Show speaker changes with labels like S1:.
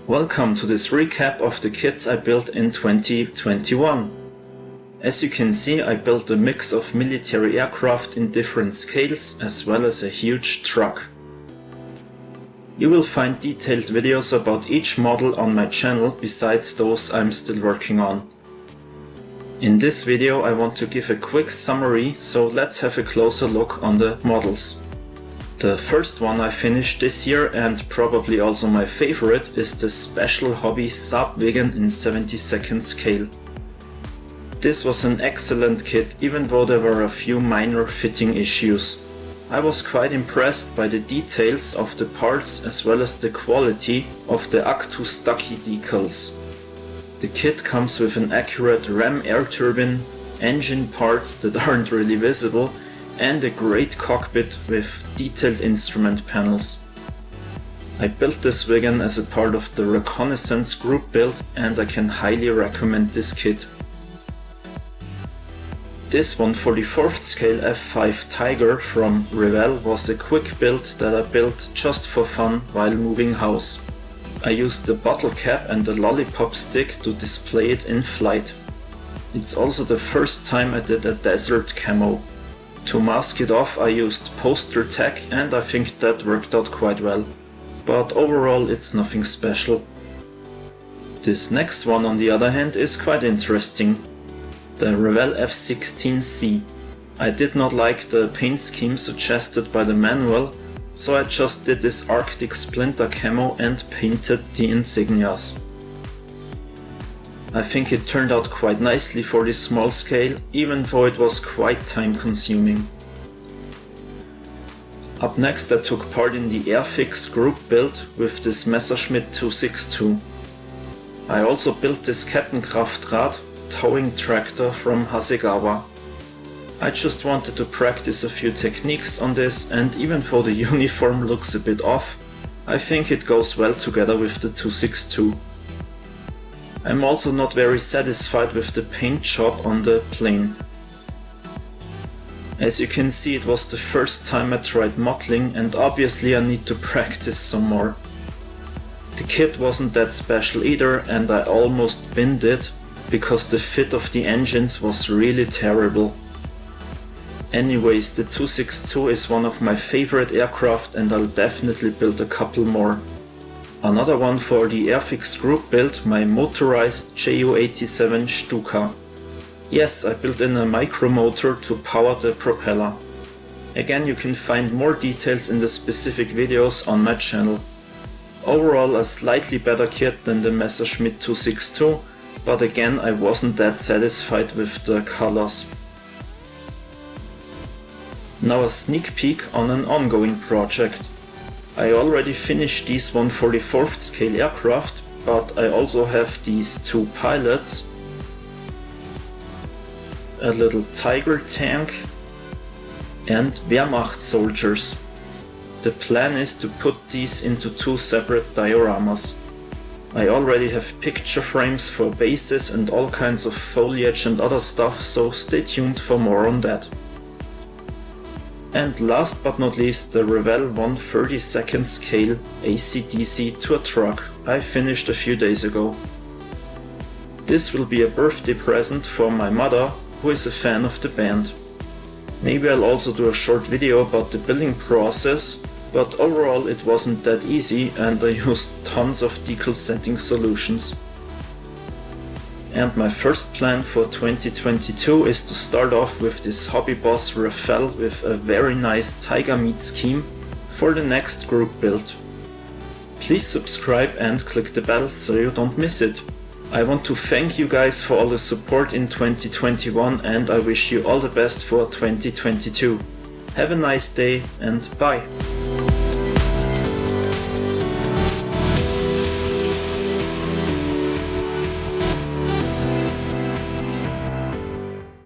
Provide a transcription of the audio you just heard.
S1: Welcome to this recap of the kits I built in 2021. As you can see, I built a mix of military aircraft in different scales as well as a huge truck. You will find detailed videos about each model on my channel besides those I'm still working on. In this video I want to give a quick summary, so let's have a closer look on the models. The first one I finished this year, and probably also my favorite, is the special hobby Saab Wagon in 72nd scale. This was an excellent kit, even though there were a few minor fitting issues. I was quite impressed by the details of the parts as well as the quality of the Actu Stucky decals. The kit comes with an accurate ram air turbine, engine parts that aren't really visible, and a great cockpit with detailed instrument panels. I built this wagon as a part of the reconnaissance group build, and I can highly recommend this kit. This 1/44th scale F5 Tiger from Revell was a quick build that I built just for fun while moving house. I used the bottle cap and the lollipop stick to display it in flight. It's also the first time I did a desert camo. To mask it off I used poster tack, and I think that worked out quite well. But overall it's nothing special. This next one on the other hand is quite interesting. The Revell F16C. I did not like the paint scheme suggested by the manual, so I just did this Arctic Splinter camo and painted the insignias. I think it turned out quite nicely for this small scale, even though it was quite time consuming. Up next I took part in the Airfix group build with this Messerschmitt 262. I also built this Kettenkraftrad towing tractor from Hasegawa. I just wanted to practice a few techniques on this, and even though the uniform looks a bit off, I think it goes well together with the 262. I'm also not very satisfied with the paint job on the plane. As you can see, it was the first time I tried modeling, and obviously I need to practice some more. The kit wasn't that special either, and I almost binned it because the fit of the engines was really terrible. Anyways, the 262 is one of my favorite aircraft, and I'll definitely build a couple more. Another one for the Airfix group build, my motorized Ju-87 Stuka. Yes, I built in a micromotor to power the propeller. Again, you can find more details in the specific videos on my channel. Overall a slightly better kit than the Messerschmitt 262, but again I wasn't that satisfied with the colors. Now a sneak peek on an ongoing project. I already finished these 1/44th scale aircraft, but I also have these two pilots, a little Tiger tank, and Wehrmacht soldiers. The plan is to put these into two separate dioramas. I already have picture frames for bases and all kinds of foliage and other stuff, so stay tuned for more on that. And last but not least, the Revell 1/32nd scale AC/DC tour truck I finished a few days ago. This will be a birthday present for my mother, who is a fan of the band. Maybe I'll also do a short video about the building process, but overall it wasn't that easy and I used tons of decal setting solutions. And my first plan for 2022 is to start off with this Hobby Boss Revell with a very nice tiger meat scheme for the next group build. Please subscribe and click the bell so you don't miss it. I want to thank you guys for all the support in 2021, and I wish you all the best for 2022. Have a nice day and bye!